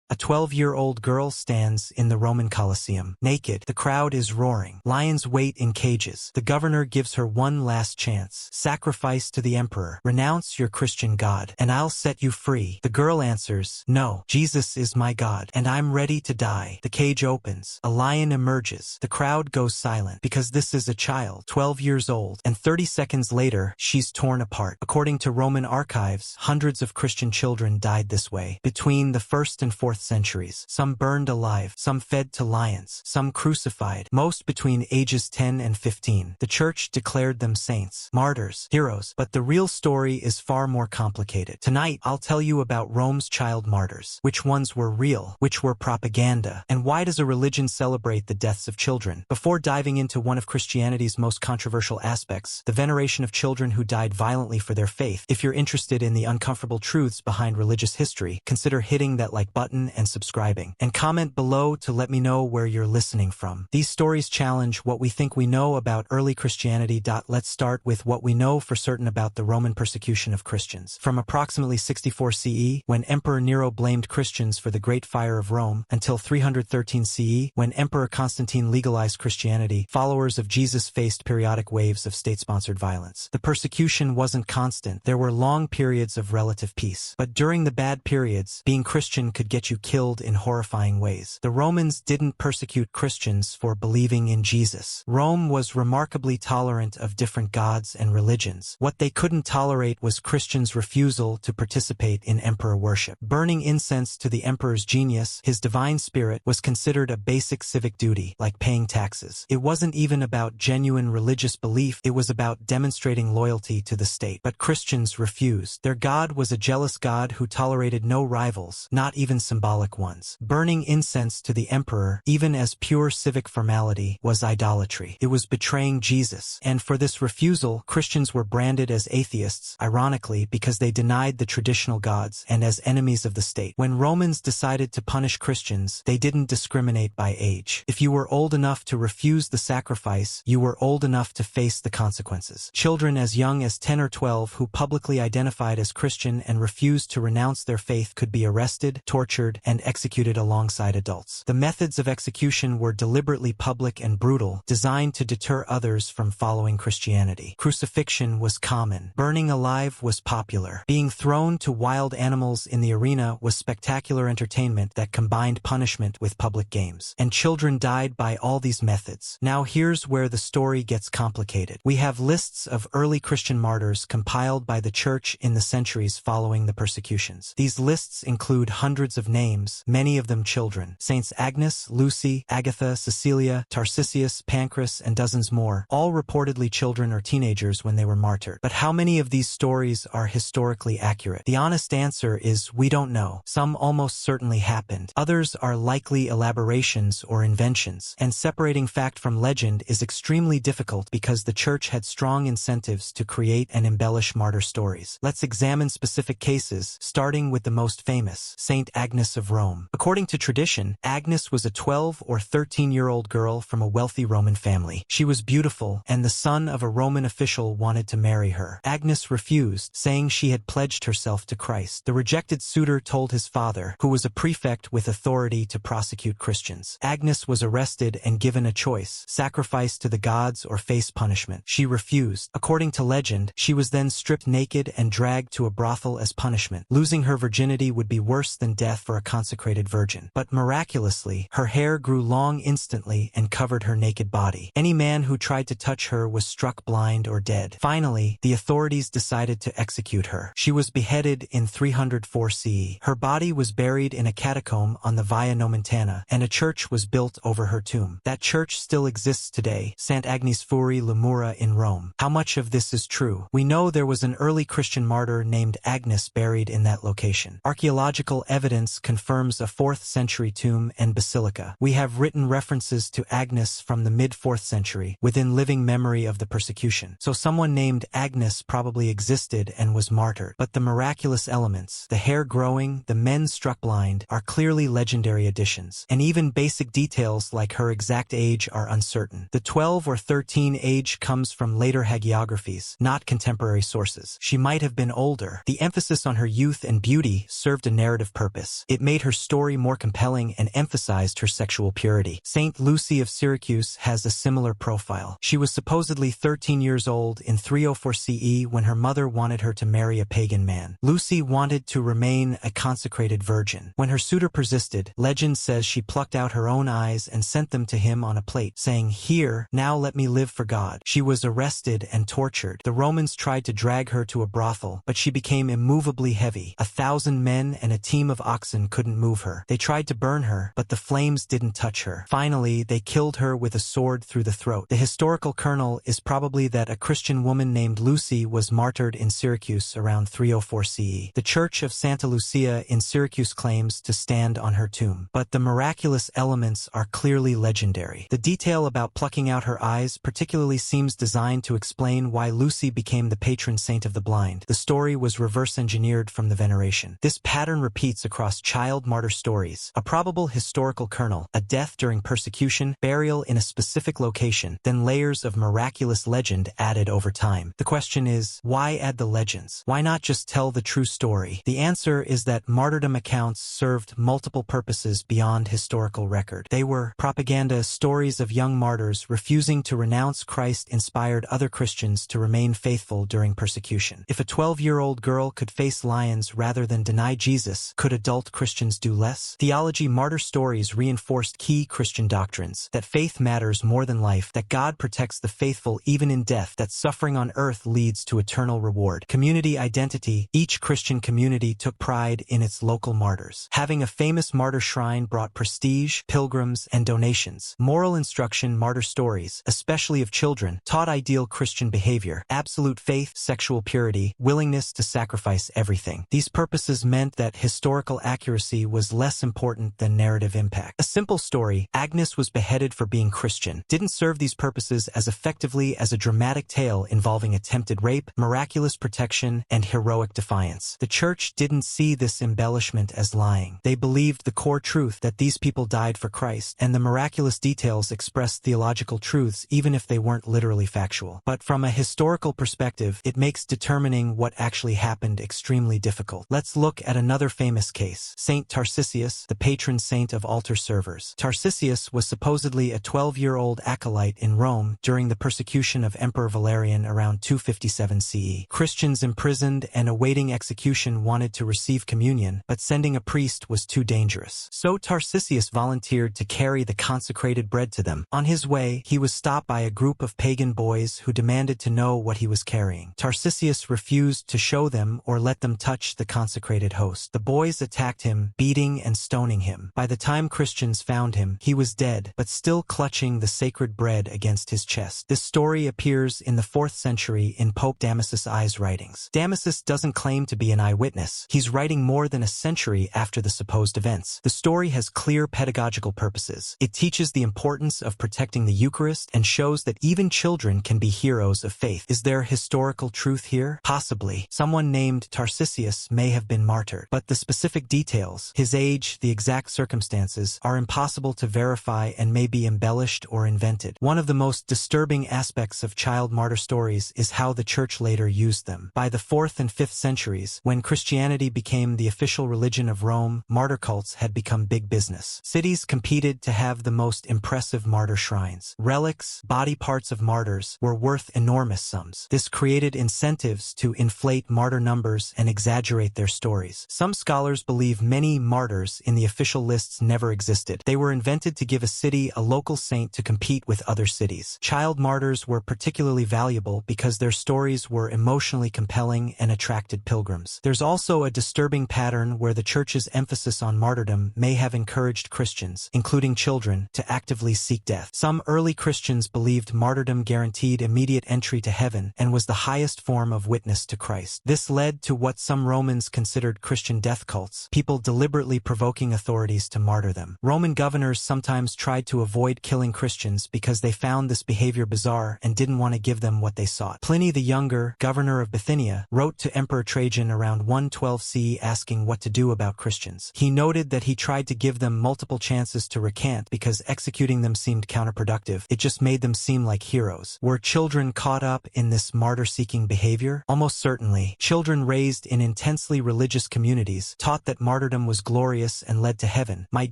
A 12-year-old girl stands in the Roman Colosseum. Naked, the crowd is roaring. Lions wait in cages. The governor gives her one last chance. Sacrifice to the emperor. Renounce your Christian God, and I'll set you free. The girl answers, no, Jesus is my God, and I'm ready to die. The cage opens. A lion emerges. The crowd goes silent, because this is a child, 12 years old, and 30 seconds later, she's torn apart. According to Roman archives, hundreds of Christian children died this way. Between the 1st and 4th centuries, some burned alive, some fed to lions, some crucified, most between ages 10 and 15. The church declared them saints, martyrs, heroes, but the real story is far more complicated. Tonight, I'll tell you about Rome's child martyrs. Which ones were real, which were propaganda, and why does a religion celebrate the deaths of children? Before diving into one of Christianity's most controversial aspects, the veneration of children who died violently for their faith, if you're interested in the uncomfortable truths behind religious history, consider hitting that like button and subscribing. And comment below to let me know where you're listening from. These stories challenge what we think we know about early Christianity. Let's start with what we know for certain about the Roman persecution of Christians. From approximately 64 CE, when Emperor Nero blamed Christians for the Great Fire of Rome, until 313 CE, when Emperor Constantine legalized Christianity, followers of Jesus faced periodic waves of state-sponsored violence. The persecution wasn't constant. There were long periods of relative peace. But during the bad periods, being Christian could get you killed in horrifying ways. The Romans didn't persecute Christians for believing in Jesus. Rome was remarkably tolerant of different gods and religions. What they couldn't tolerate was Christians' refusal to participate in emperor worship. Burning incense to the emperor's genius, his divine spirit, was considered a basic civic duty, like paying taxes. It wasn't even about genuine religious belief, it was about demonstrating loyalty to the state. But Christians refused. Their God was a jealous God who tolerated no rivals, not even symbolic ones. Burning incense to the emperor, even as pure civic formality, was idolatry. It was betraying Jesus. And for this refusal, Christians were branded as atheists, ironically, because they denied the traditional gods, and as enemies of the state. When Romans decided to punish Christians, they didn't discriminate by age. If you were old enough to refuse the sacrifice, you were old enough to face the consequences. Children as young as 10 or 12 who publicly identified as Christian and refused to renounce their faith could be arrested, tortured, and executed alongside adults. The methods of execution were deliberately public and brutal, designed to deter others from following Christianity. Crucifixion was common. Burning alive was popular. Being thrown to wild animals in the arena was spectacular entertainment that combined punishment with public games. And children died by all these methods. Now here's where the story gets complicated. We have lists of early Christian martyrs compiled by the church in the centuries following the persecutions. These lists include hundreds of names, many of them children. Saints Agnes, Lucy, Agatha, Cecilia, Tarcisius, Pancras, and dozens more, all reportedly children or teenagers when they were martyred. But how many of these stories are historically accurate? The honest answer is we don't know. Some almost certainly happened. Others are likely elaborations or inventions. And separating fact from legend is extremely difficult because the church had strong incentives to create and embellish martyr stories. Let's examine specific cases, starting with the most famous, Saint Agnes of Rome. According to tradition, Agnes was a 12 or 13-year-old girl from a wealthy Roman family. She was beautiful, and the son of a Roman official wanted to marry her. Agnes refused, saying she had pledged herself to Christ. The rejected suitor told his father, who was a prefect with authority to prosecute Christians. Agnes was arrested and given a choice: sacrifice to the gods or face punishment. She refused. According to legend, she was then stripped naked and dragged to a brothel as punishment. Losing her virginity would be worse than death for a consecrated virgin. But miraculously, her hair grew long instantly and covered her naked body. Any man who tried to touch her was struck blind or dead. Finally, the authorities decided to execute her. She was beheaded in 304 CE. Her body was buried in a catacomb on the Via Nomentana, and a church was built over her tomb. That church still exists today, Sant Agnes Fuori Lamura in Rome. How much of this is true? We know there was an early Christian martyr named Agnes buried in that location. Archaeological evidence confirms a 4th century tomb and basilica. We have written references to Agnes from the mid-4th century, within living memory of the persecution. So someone named Agnes probably existed and was martyred. But the miraculous elements, the hair growing, the men struck blind, are clearly legendary additions. And even basic details like her exact age are uncertain. The 12 or 13 age comes from later hagiographies, not contemporary sources. She might have been older. The emphasis on her youth and beauty served a narrative purpose. It It made her story more compelling and emphasized her sexual purity. Saint Lucy of Syracuse has a similar profile. She was supposedly 13 years old in 304 CE when her mother wanted her to marry a pagan man. Lucy wanted to remain a consecrated virgin. When her suitor persisted, legend says she plucked out her own eyes and sent them to him on a plate, saying, "Here, now let me live for God." She was arrested and tortured. The Romans tried to drag her to a brothel, but she became immovably heavy. 1,000 men and a team of oxen couldn't move her. They tried to burn her, but the flames didn't touch her. Finally, they killed her with a sword through the throat. The historical kernel is probably that a Christian woman named Lucy was martyred in Syracuse around 304 CE. The Church of Santa Lucia in Syracuse claims to stand on her tomb, but the miraculous elements are clearly legendary. The detail about plucking out her eyes particularly seems designed to explain why Lucy became the patron saint of the blind. The story was reverse-engineered from the veneration. This pattern repeats across child martyr stories. A probable historical kernel, a death during persecution, burial in a specific location, then layers of miraculous legend added over time. The question is, why add the legends? Why not just tell the true story? The answer is that martyrdom accounts served multiple purposes beyond historical record. They were propaganda stories of young martyrs refusing to renounce Christ inspired other Christians to remain faithful during persecution. If a 12-year-old girl could face lions rather than deny Jesus, could adult Christians do less? Theology martyr stories reinforced key Christian doctrines, that faith matters more than life, that God protects the faithful even in death, that suffering on earth leads to eternal reward. Community identity. Each Christian community took pride in its local martyrs. Having a famous martyr shrine brought prestige, pilgrims, and donations. Moral instruction. Martyr stories, especially of children, taught ideal Christian behavior, absolute faith, sexual purity, willingness to sacrifice everything. These purposes meant that historical accuracy was less important than narrative impact. A simple story, Agnes was beheaded for being Christian, didn't serve these purposes as effectively as a dramatic tale involving attempted rape, miraculous protection, and heroic defiance. The Church didn't see this embellishment as lying. They believed the core truth that these people died for Christ, and the miraculous details expressed theological truths even if they weren't literally factual. But from a historical perspective, it makes determining what actually happened extremely difficult. Let's look at another famous case, Saint Tarcisius, the patron saint of altar servers. Tarcisius was supposedly a 12-year-old acolyte in Rome during the persecution of Emperor Valerian around 257 CE. Christians imprisoned and awaiting execution wanted to receive communion, but sending a priest was too dangerous. So Tarcisius volunteered to carry the consecrated bread to them. On his way, he was stopped by a group of pagan boys who demanded to know what he was carrying. Tarcisius refused to show them or let them touch the consecrated host. The boys attacked him, beating and stoning him. By the time Christians found him, he was dead, but still clutching the sacred bread against his chest. This story appears in the 4th century in Pope Damasus I's writings. Damasus doesn't claim to be an eyewitness. He's writing more than a century after the supposed events. The story has clear pedagogical purposes. It teaches the importance of protecting the Eucharist and shows that even children can be heroes of faith. Is there historical truth here? Possibly. Someone named Tarcisius may have been martyred, but the specific details, his age, the exact circumstances, are impossible to verify and may be embellished or invented. One of the most disturbing aspects of child martyr stories is how the Church later used them. By the 4th and 5th centuries, when Christianity became the official religion of Rome, martyr cults had become big business. Cities competed to have the most impressive martyr shrines. Relics, body parts of martyrs, were worth enormous sums. This created incentives to inflate martyr numbers and exaggerate their stories. Some scholars believe many martyrs in the official lists never existed. They were invented to give a city a local saint to compete with other cities. Child martyrs were particularly valuable because their stories were emotionally compelling and attracted pilgrims. There's also a disturbing pattern where the Church's emphasis on martyrdom may have encouraged Christians, including children, to actively seek death. Some early Christians believed martyrdom guaranteed immediate entry to heaven and was the highest form of witness to Christ. This led to what some Romans considered Christian death cults, people deliberately provoking authorities to martyr them. Roman governors sometimes tried to avoid killing Christians because they found this behavior bizarre and didn't want to give them what they sought. Pliny the Younger, governor of Bithynia, wrote to Emperor Trajan around 112 CE asking what to do about Christians. He noted that he tried to give them multiple chances to recant because executing them seemed counterproductive. It just made them seem like heroes. Were children caught up in this martyr-seeking behavior? Almost certainly. Children raised in intensely religious communities taught that martyrdom martyrdom was glorious and led to heaven, might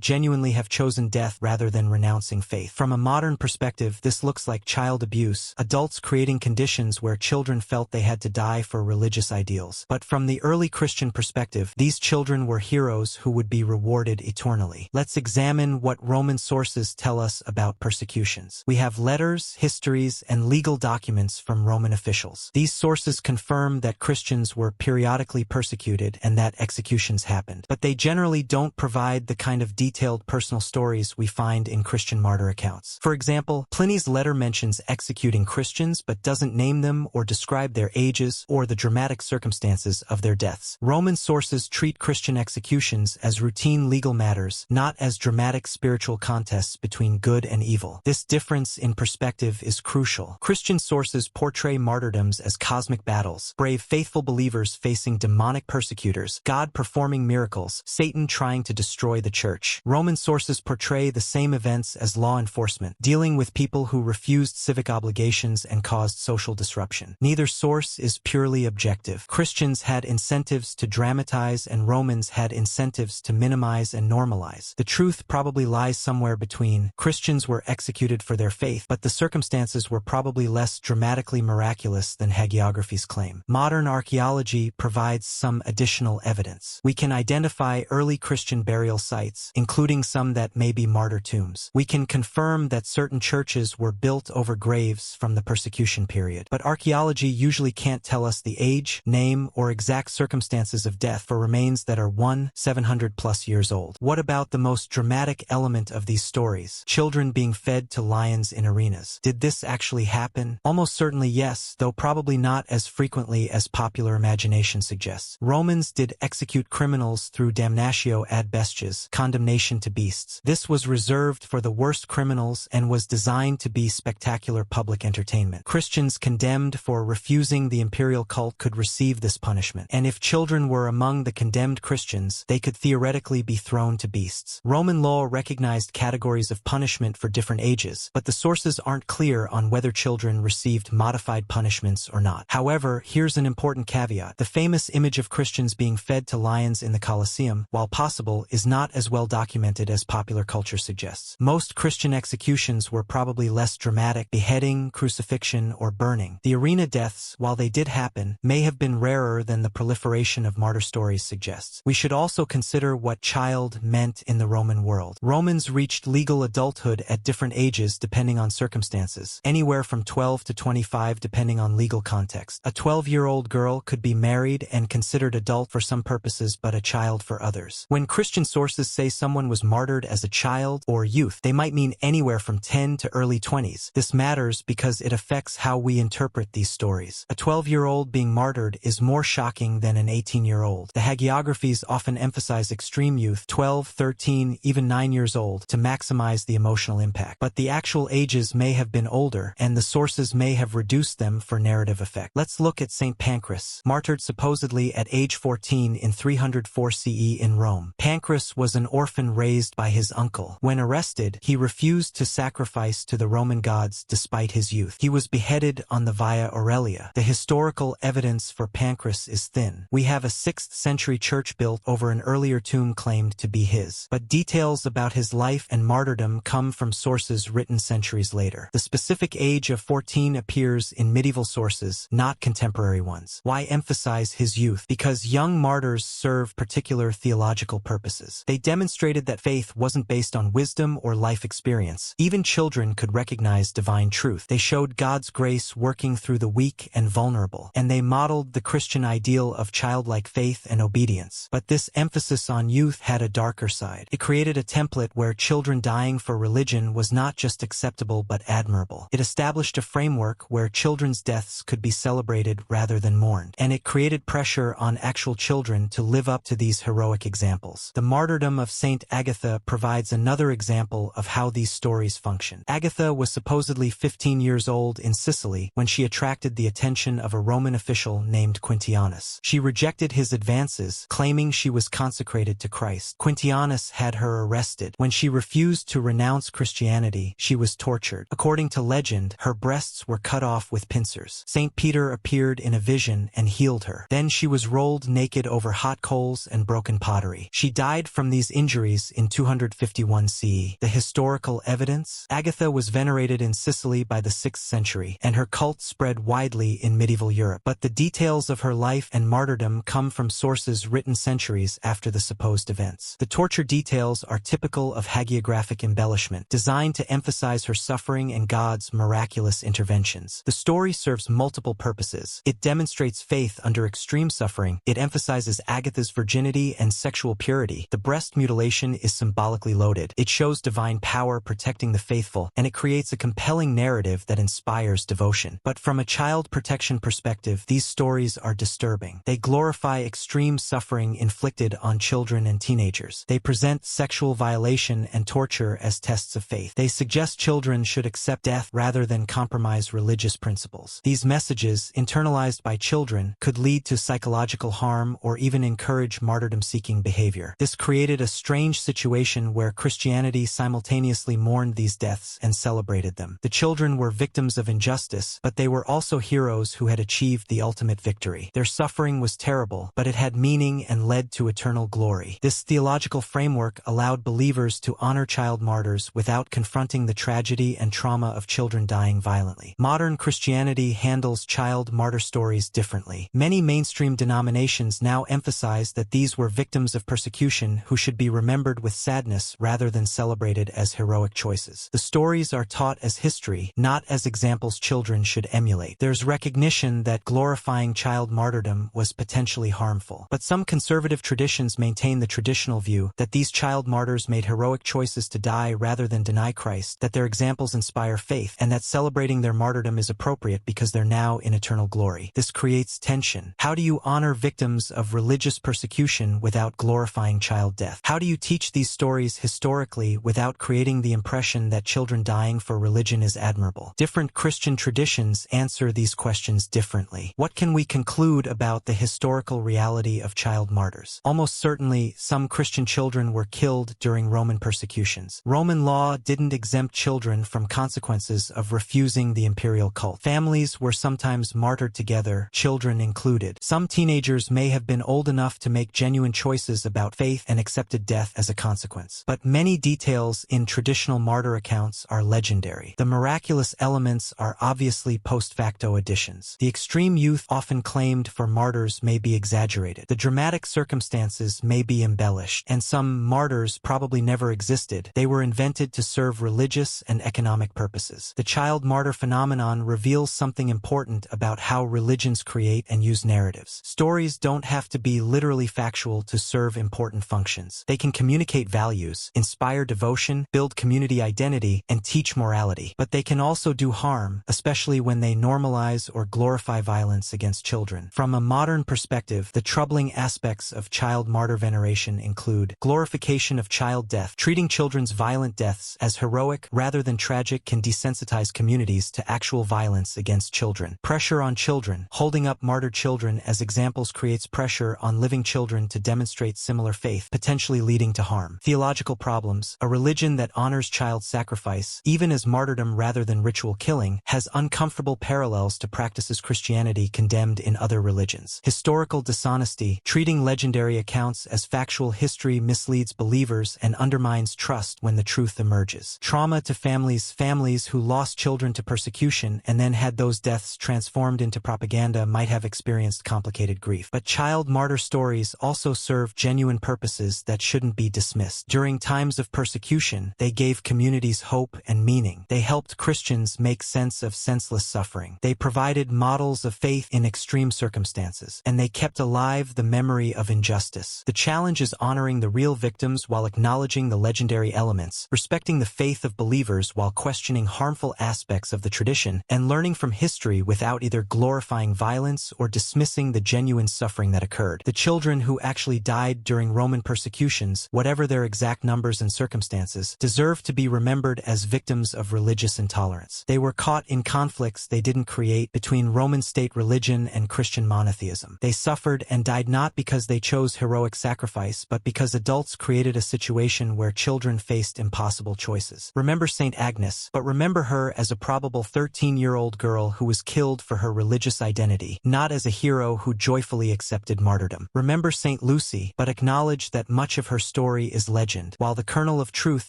genuinely have chosen death rather than renouncing faith. From a modern perspective, this looks like child abuse, adults creating conditions where children felt they had to die for religious ideals. But from the early Christian perspective, these children were heroes who would be rewarded eternally. Let's examine what Roman sources tell us about persecutions. We have letters, histories, and legal documents from Roman officials. These sources confirm that Christians were periodically persecuted and that executions happened, but they generally don't provide the kind of detailed personal stories we find in Christian martyr accounts. For example, Pliny's letter mentions executing Christians but doesn't name them or describe their ages or the dramatic circumstances of their deaths. Roman sources treat Christian executions as routine legal matters, not as dramatic spiritual contests between good and evil. This difference in perspective is crucial. Christian sources portray martyrdoms as cosmic battles, brave faithful believers facing demonic persecutors, God performing miracles, Satan trying to destroy the church. Roman sources portray the same events as law enforcement, dealing with people who refused civic obligations and caused social disruption. Neither source is purely objective. Christians had incentives to dramatize and Romans had incentives to minimize and normalize. The truth probably lies somewhere between. Christians were executed for their faith, but the circumstances were probably less dramatically miraculous than hagiographies claim. Modern archaeology provides some additional evidence. We can identify early Christian burial sites, including some that may be martyr tombs. We can confirm that certain churches were built over graves from the persecution period. But archaeology usually can't tell us the age, name, or exact circumstances of death for remains that are 700+ years old. What about the most dramatic element of these stories? Children being fed to lions in arenas. Did this actually happen? Almost certainly yes, though probably not as frequently as popular imagination suggests. Romans did execute criminals through damnatio ad bestias, condemnation to beasts. This was reserved for the worst criminals and was designed to be spectacular public entertainment. Christians condemned for refusing the imperial cult could receive this punishment, and if children were among the condemned Christians, they could theoretically be thrown to beasts. Roman law recognized categories of punishment for different ages, but the sources aren't clear on whether children received modified punishments or not. However, here's an important caveat. The famous image of Christians being fed to lions in the Colosseum, while possible, is not as well documented as popular culture suggests. Most Christian executions were probably less dramatic: beheading, crucifixion, or burning. The arena deaths, while they did happen, may have been rarer than the proliferation of martyr stories suggests. We should also consider what child meant in the Roman world. Romans reached legal adulthood at different ages depending on circumstances, anywhere from 12 to 25 depending on legal context. A 12-year-old girl could be married and considered adult for some purposes but a child for others. When Christian sources say someone was martyred as a child or youth, they might mean anywhere from 10 to early 20s. This matters because it affects how we interpret these stories. A 12-year-old being martyred is more shocking than an 18-year-old. The hagiographies often emphasize extreme youth, 12, 13, even 9 years old, to maximize the emotional impact. But the actual ages may have been older, and the sources may have reduced them for narrative effect. Let's look at St. Pancras, martyred supposedly at age 14 in 304 CE in Rome. Pancras was an orphan raised by his uncle. When arrested, he refused to sacrifice to the Roman gods despite his youth. He was beheaded on the Via Aurelia. The historical evidence for Pancras is thin. We have a 6th century church built over an earlier tomb claimed to be his, but details about his life and martyrdom come from sources written centuries later. The specific age of 14 appears in medieval sources, not contemporary ones. Why emphasize his youth? Because young martyrs serve particular theological purposes. They demonstrated that faith wasn't based on wisdom or life experience. Even children could recognize divine truth. They showed God's grace working through the weak and vulnerable, and they modeled the Christian ideal of childlike faith and obedience. But this emphasis on youth had a darker side. It created a template where children dying for religion was not just acceptable but admirable. It established a framework where children's deaths could be celebrated rather than mourned, and it created pressure on actual children to live up to these heroic examples. The martyrdom of Saint Agatha provides another example of how these stories function. Agatha was supposedly 15 years old in Sicily when she attracted the attention of a Roman official named Quintianus. She rejected his advances, claiming she was consecrated to Christ. Quintianus had her arrested. When she refused to renounce Christianity, she was tortured. According to legend, her breasts were cut off with pincers. St. Peter appeared in a vision and healed her. Then she was rolled naked over hot coals and broken broken pottery. She died from these injuries in 251 CE. The historical evidence? Agatha was venerated in Sicily by the 6th century, and her cult spread widely in medieval Europe. But the details of her life and martyrdom come from sources written centuries after the supposed events. The torture details are typical of hagiographic embellishment, designed to emphasize her suffering and God's miraculous interventions. The story serves multiple purposes. It demonstrates faith under extreme suffering. It emphasizes Agatha's virginity and sexual purity. The breast mutilation is symbolically loaded. It shows divine power protecting the faithful, and it creates a compelling narrative that inspires devotion. But from a child protection perspective, these stories are disturbing. They glorify extreme suffering inflicted on children and teenagers. They present sexual violation and torture as tests of faith. They suggest children should accept death rather than compromise religious principles. These messages, internalized by children, could lead to psychological harm or even encourage martyrdom-seeking behavior. This created a strange situation where Christianity simultaneously mourned these deaths and celebrated them. The children were victims of injustice, but they were also heroes who had achieved the ultimate victory. Their suffering was terrible, but it had meaning and led to eternal glory. This theological framework allowed believers to honor child martyrs without confronting the tragedy and trauma of children dying violently. Modern Christianity handles child martyr stories differently. Many mainstream denominations now emphasize that these were victims of persecution who should be remembered with sadness rather than celebrated as heroic choices. The stories are taught as history, not as examples children should emulate. There's recognition that glorifying child martyrdom was potentially harmful. But some conservative traditions maintain the traditional view that these child martyrs made heroic choices to die rather than deny Christ, that their examples inspire faith, and that celebrating their martyrdom is appropriate because they're now in eternal glory. This creates tension. How do you honor victims of religious persecution without glorifying child death? How do you teach these stories historically without creating the impression that children dying for religion is admirable? Different Christian traditions answer these questions differently. What can we conclude about the historical reality of child martyrs? Almost certainly, some Christian children were killed during Roman persecutions. Roman law didn't exempt children from consequences of refusing the imperial cult. Families were sometimes martyred together, children included. Some teenagers may have been old enough to make genuine choices about faith and accepted death as a consequence. But many details in traditional martyr accounts are legendary. The miraculous elements are obviously post-facto additions. The extreme youth often claimed for martyrs may be exaggerated. The dramatic circumstances may be embellished, and some martyrs probably never existed. They were invented to serve religious and economic purposes. The child martyr phenomenon reveals something important about how religions create and use narratives. Stories don't have to be literally factual to serve important functions. They can communicate values, inspire devotion, build community identity, and teach morality. But they can also do harm, especially when they normalize or glorify violence against children. From a modern perspective, the troubling aspects of child martyr veneration include glorification of child death. Treating children's violent deaths as heroic rather than tragic can desensitize communities to actual violence against children. Pressure on children. Holding up martyred children as examples creates pressure on living children to demonstrate similar faith, potentially leading to harm. Theological problems. A religion that honors child sacrifice, even as martyrdom rather than ritual killing, has uncomfortable parallels to practices Christianity condemned in other religions. Historical dishonesty. Treating legendary accounts as factual history misleads believers and undermines trust when the truth emerges. Trauma to families. Families who lost children to persecution and then had those deaths transformed into propaganda might have experienced complicated grief. But child martyr stories also serve genuine purposes that shouldn't be dismissed. During times of persecution, they gave communities hope and meaning. They helped Christians make sense of senseless suffering. They provided models of faith in extreme circumstances, and they kept alive the memory of injustice. The challenge is honoring the real victims while acknowledging the legendary elements, respecting the faith of believers while questioning harmful aspects of the tradition, and learning from history without either glorifying violence or dismissing the genuine suffering that occurred. The children who actually died during Roman persecutions, whatever their exact numbers and circumstances, deserve to be remembered as victims of religious intolerance. They were caught in conflicts they didn't create between Roman state religion and Christian monotheism. They suffered and died not because they chose heroic sacrifice, but because adults created a situation where children faced impossible choices. Remember Saint Agnes, but remember her as a probable 13-year-old girl who was killed for her religious identity, not as a hero who joyfully accepted martyrdom. Remember Saint Lucy, but acknowledge that much of her story is legend, while the kernel of truth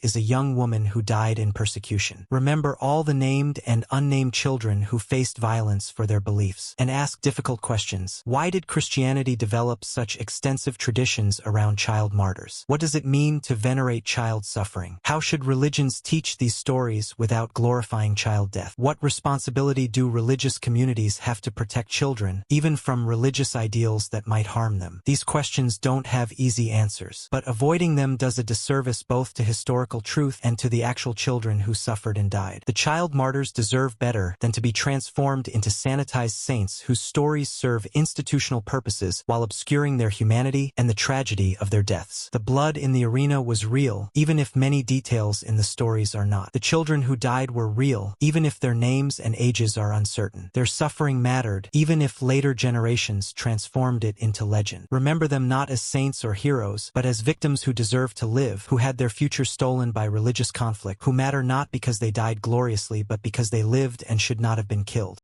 is a young woman who died in persecution. Remember all the named and unnamed children who faced violence for their beliefs, and ask difficult questions. Why did Christianity develop such extensive traditions around child martyrs? What does it mean to venerate child suffering? How should religions teach these stories without glorifying child death? What responsibility do religious communities have to protect children, even from religious ideals that might harm them? These questions don't have easy answers, but avoiding them does a disservice both to historical truth and to the actual children who suffered and died. The child martyrs deserve better than to be transformed into sanitized saints whose stories serve institutional purposes while obscuring their humanity and the tragedy of their deaths. The blood in the arena was real, even if many details in the stories are not. The children who died were real, even if their names and ages are uncertain. Their suffering mattered, even if later generations transformed it into legend. Remember them not as saints or heroes, but as victims who deserve to live, who had their future stolen by religious conflict, who matter not because they died gloriously but because they lived and should not have been killed.